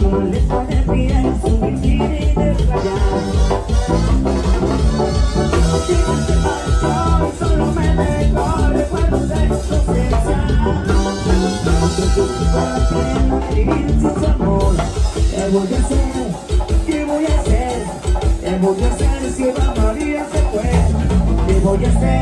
No le pone pie en su bikini de playa. Dice que marchó y solo me dejó recuerdos de inocencia. No te preocupes para pena vivir sin su amor. ¿Qué voy a hacer? ¿Qué voy a hacer? ¿Qué voy a hacer si Eva María se fue? ¿Qué voy a hacer?